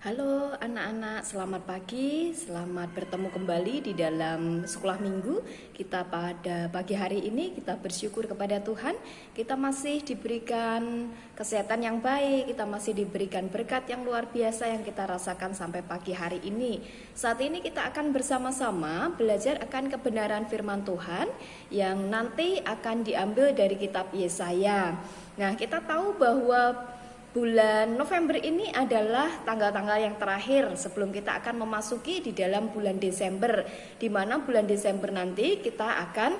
Halo anak-anak, selamat pagi, selamat bertemu kembali di dalam sekolah minggu. Kita pada pagi hari ini kita bersyukur kepada Tuhan. Kita masih diberikan kesehatan yang baik, kita masih diberikan berkat yang luar biasa yang kita rasakan sampai pagi hari ini. Saat ini kita akan bersama-sama belajar akan kebenaran firman Tuhan yang nanti akan diambil dari kitab Yesaya. Nah, kita tahu bahwa bulan November ini adalah tanggal-tanggal yang terakhir sebelum kita akan memasuki di dalam bulan Desember, di mana bulan Desember nanti kita akan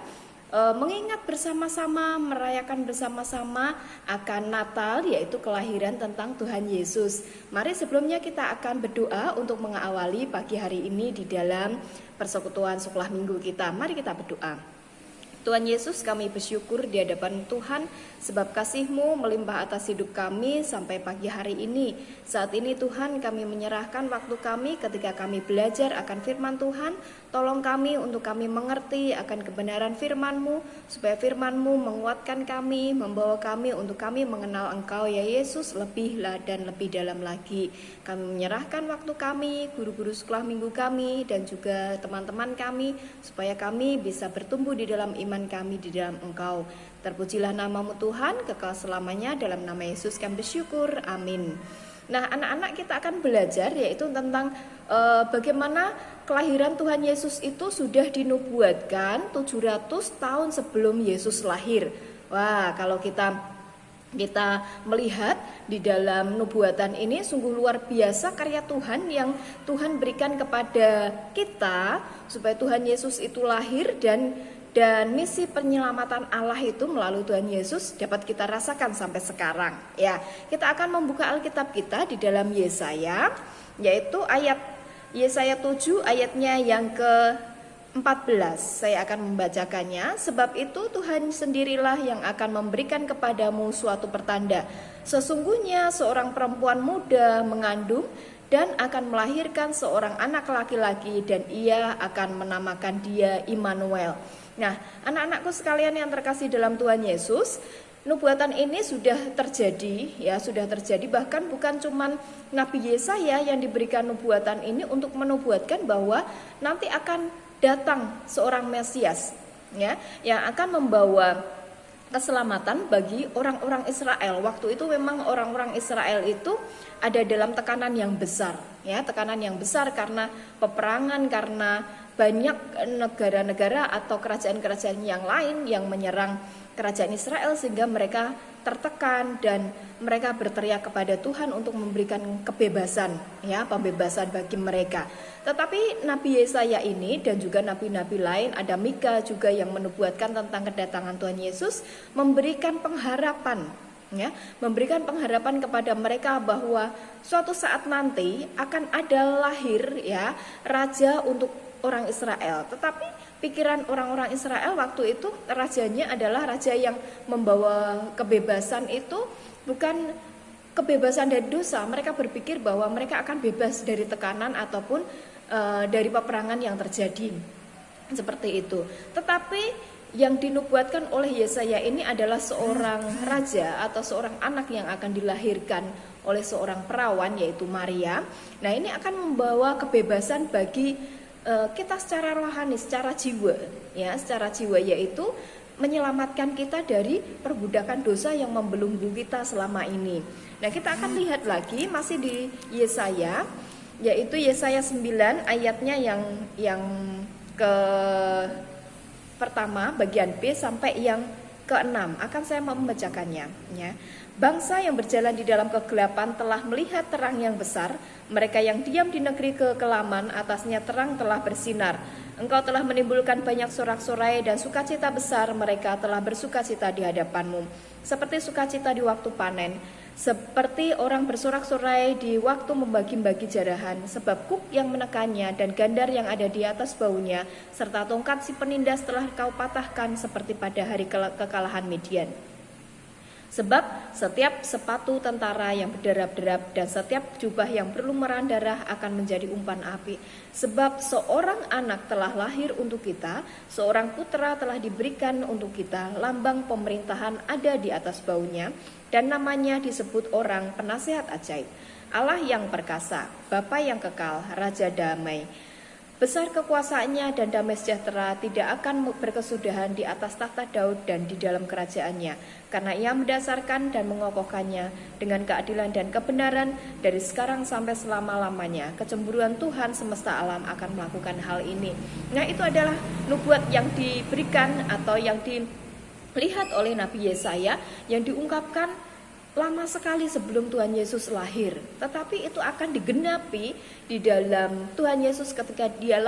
mengingat bersama-sama, merayakan bersama-sama akan Natal, yaitu kelahiran tentang Tuhan Yesus. Mari sebelumnya kita akan berdoa untuk mengawali pagi hari ini di dalam persekutuan sekolah minggu kita. Mari kita berdoa. Tuhan Yesus, kami bersyukur di hadapan Tuhan sebab kasih-Mu melimpah atas hidup kami sampai pagi hari ini. Saat ini Tuhan, kami menyerahkan waktu kami ketika kami belajar akan firman Tuhan. Tolong kami untuk kami mengerti akan kebenaran firman-Mu, supaya firman-Mu menguatkan kami, membawa kami untuk kami mengenal Engkau ya Yesus lebih dan lebih dalam lagi. Kami menyerahkan waktu kami, guru-guru sekolah minggu kami, dan juga teman-teman kami, supaya kami bisa bertumbuh di dalam iman kami di dalam Engkau. Terpujilah nama-Mu Tuhan, kekal selamanya. Dalam nama Yesus kami bersyukur, amin. Nah, anak-anak, kita akan belajar yaitu tentang bagaimana kelahiran Tuhan Yesus itu sudah dinubuatkan 700 tahun sebelum Yesus lahir. Wah, kalau kita melihat di dalam nubuatan ini sungguh luar biasa karya Tuhan yang Tuhan berikan kepada kita supaya Tuhan Yesus itu lahir dan misi penyelamatan Allah itu melalui Tuhan Yesus dapat kita rasakan sampai sekarang. Ya, kita akan membuka Alkitab kita di dalam Yesaya, yaitu ayat Yesaya 7 ayatnya yang ke-14. Saya akan membacakannya. Sebab itu Tuhan sendirilah yang akan memberikan kepadamu suatu pertanda. Sesungguhnya seorang perempuan muda mengandung dan akan melahirkan seorang anak laki-laki, dan ia akan menamakan dia Immanuel. Nah, anak-anakku sekalian yang terkasih dalam Tuhan Yesus, nubuatan ini sudah terjadi, bahkan bukan cuman Nabi Yesaya yang diberikan nubuatan ini untuk menubuatkan bahwa nanti akan datang seorang Mesias, ya, yang akan membawa keselamatan bagi orang-orang Israel. Waktu itu memang orang-orang Israel itu ada dalam tekanan yang besar, ya, tekanan yang besar karena peperangan, karena banyak negara-negara atau kerajaan-kerajaan yang lain yang menyerang kerajaan Israel sehingga mereka tertekan dan mereka berteriak kepada Tuhan untuk memberikan kebebasan, ya, pembebasan bagi mereka. Tetapi Nabi Yesaya ini dan juga nabi-nabi lain, ada Mika juga yang menubuatkan tentang kedatangan Tuhan Yesus, memberikan pengharapan, ya, memberikan pengharapan kepada mereka bahwa suatu saat nanti akan ada lahir, ya, raja untuk orang Israel. Tetapi pikiran orang-orang Israel waktu itu rajanya adalah raja yang membawa kebebasan, itu bukan kebebasan dari dosa. Mereka berpikir bahwa mereka akan bebas dari tekanan ataupun dari peperangan yang terjadi. Seperti itu. Tetapi yang dinubuatkan oleh Yesaya ini adalah seorang raja atau seorang anak yang akan dilahirkan oleh seorang perawan, yaitu Maria. Nah, ini akan membawa kebebasan bagi kita secara rohani, secara jiwa, ya, secara jiwa, yaitu menyelamatkan kita dari perbudakan dosa yang membelenggu kita selama ini. Nah, kita akan lihat lagi masih di Yesaya, yaitu Yesaya 9 ayatnya yang ke pertama bagian B sampai yang ke-6. Akan saya membacakannya, ya. Bangsa yang berjalan di dalam kegelapan telah melihat terang yang besar. Mereka yang diam di negeri kekelaman, atasnya terang telah bersinar. Engkau telah menimbulkan banyak sorak-sorai dan sukacita besar. Mereka telah bersukacita di hadapanmu, seperti sukacita di waktu panen, seperti orang bersorak-sorai di waktu membagi-bagi jarahan. Sebab kuk yang menekannya dan gandar yang ada di atas baunya, serta tongkat si penindas telah kau patahkan seperti pada hari kekalahan Midian. Sebab setiap sepatu tentara yang berderap-derap dan setiap jubah yang berlumuran darah akan menjadi umpan api. Sebab seorang anak telah lahir untuk kita, seorang putra telah diberikan untuk kita, lambang pemerintahan ada di atas baunya, dan namanya disebut orang penasihat ajaib, Allah yang perkasa, Bapa yang kekal, Raja damai. Besar kekuasaannya dan damai sejahtera tidak akan berkesudahan di atas tahta Daud dan di dalam kerajaannya, karena ia mendasarkan dan mengokohkannya dengan keadilan dan kebenaran dari sekarang sampai selama-lamanya. Kecemburuan Tuhan semesta alam akan melakukan hal ini. Nah, itu adalah nubuat yang diberikan atau yang dilihat oleh Nabi Yesaya yang diungkapkan lama sekali sebelum Tuhan Yesus lahir, tetapi itu akan digenapi di dalam Tuhan Yesus ketika dia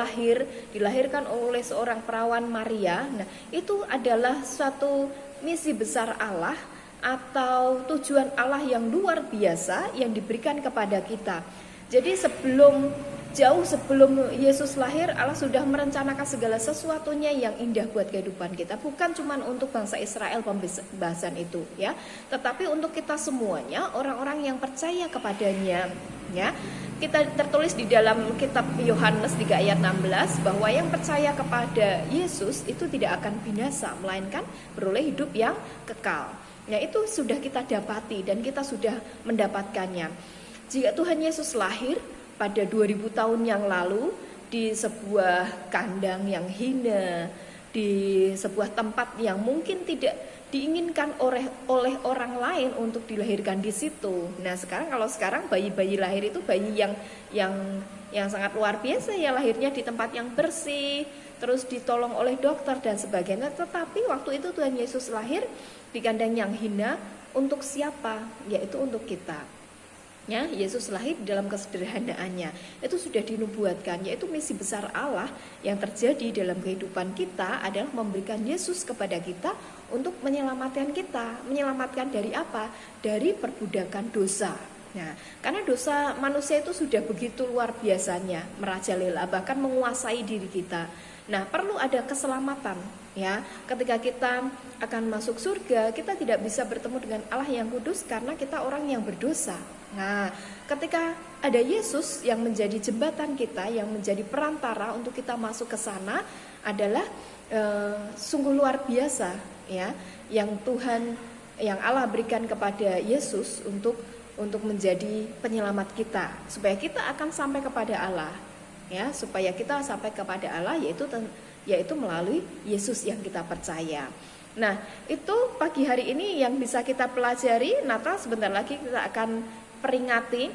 dilahirkan oleh seorang perawan Maria. Nah, itu adalah suatu misi besar Allah atau tujuan Allah yang luar biasa yang diberikan kepada kita. Jadi jauh sebelum Yesus lahir, Allah sudah merencanakan segala sesuatunya yang indah buat kehidupan kita. Bukan cuma untuk bangsa Israel pembahasan itu, ya, tetapi untuk kita semuanya, orang-orang yang percaya kepadanya, ya. Kita tertulis di dalam kitab Yohanes 3 ayat 16 bahwa yang percaya kepada Yesus itu tidak akan binasa, melainkan beroleh hidup yang kekal. Ya, itu sudah kita dapati dan kita sudah mendapatkannya. Jika Tuhan Yesus lahir pada 2000 tahun yang lalu di sebuah kandang yang hina, di sebuah tempat yang mungkin tidak diinginkan oleh orang lain untuk dilahirkan di situ. Nah, kalau sekarang bayi-bayi lahir itu bayi yang sangat luar biasa, ya, lahirnya di tempat yang bersih, terus ditolong oleh dokter dan sebagainya. Tetapi waktu itu Tuhan Yesus lahir di kandang yang hina untuk siapa? Yaitu untuk kita. Ya, Yesus lahir dalam kesederhanaannya. Itu sudah dinubuatkan, yaitu misi besar Allah yang terjadi dalam kehidupan kita adalah memberikan Yesus kepada kita untuk menyelamatkan kita. Menyelamatkan dari apa? Dari perbudakan dosa. Nah, karena dosa manusia itu sudah begitu luar biasanya, merajalela, bahkan menguasai diri kita. Nah, perlu ada keselamatan, ya. Ketika kita akan masuk surga, kita tidak bisa bertemu dengan Allah yang kudus karena kita orang yang berdosa. Nah, ketika ada Yesus yang menjadi jembatan kita, yang menjadi perantara untuk kita masuk ke sana, adalah sungguh luar biasa, ya, yang Allah berikan kepada Yesus untuk menjadi penyelamat kita, supaya kita akan sampai kepada Allah, ya, supaya kita sampai kepada Allah yaitu melalui Yesus yang kita percaya. Nah, itu pagi hari ini yang bisa kita pelajari. Natal sebentar lagi kita akan peringati,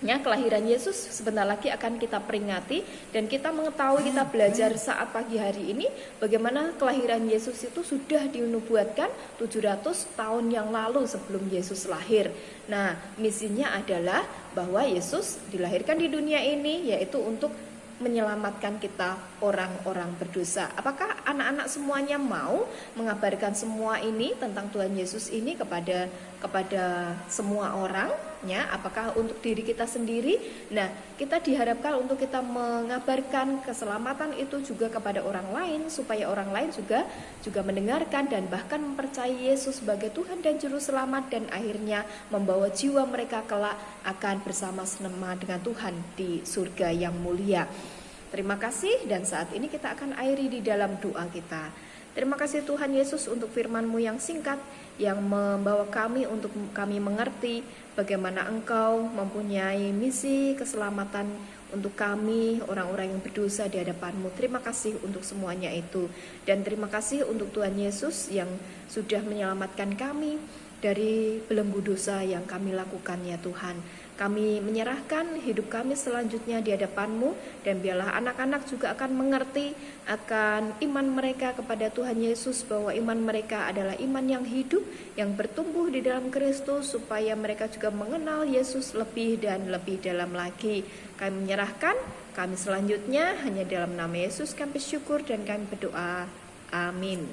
ya, kelahiran Yesus sebentar lagi akan kita peringati, dan kita mengetahui, kita belajar saat pagi hari ini bagaimana kelahiran Yesus itu sudah dinubuatkan 700 tahun yang lalu sebelum Yesus lahir. Nah, misinya adalah bahwa Yesus dilahirkan di dunia ini yaitu untuk menyelamatkan kita orang-orang berdosa. Apakah anak-anak semuanya mau mengabarkan semua ini tentang Tuhan Yesus ini kepada semua orang, ya? Apakah untuk diri kita sendiri? Nah, kita diharapkan untuk kita mengabarkan keselamatan itu juga kepada orang lain, supaya orang lain juga mendengarkan dan bahkan mempercayai Yesus sebagai Tuhan dan Juru Selamat, dan akhirnya membawa jiwa mereka kelak akan bersama-sama dengan Tuhan di surga yang mulia. Terima kasih, dan saat ini kita akan akhiri di dalam doa kita. Terima kasih Tuhan Yesus untuk firman-Mu yang singkat, yang membawa kami untuk kami mengerti bagaimana Engkau mempunyai misi keselamatan untuk kami, orang-orang yang berdosa di hadapan-Mu. Terima kasih untuk semuanya itu. Dan terima kasih untuk Tuhan Yesus yang sudah menyelamatkan kami dari belenggu dosa yang kami lakukan, ya Tuhan. Kami menyerahkan hidup kami selanjutnya di hadapan-Mu, dan biarlah anak-anak juga akan mengerti akan iman mereka kepada Tuhan Yesus, bahwa iman mereka adalah iman yang hidup, yang bertumbuh di dalam Kristus, supaya mereka juga mengenal Yesus lebih dan lebih dalam lagi. Kami menyerahkan kami selanjutnya hanya dalam nama Yesus kami bersyukur dan kami berdoa. Amin.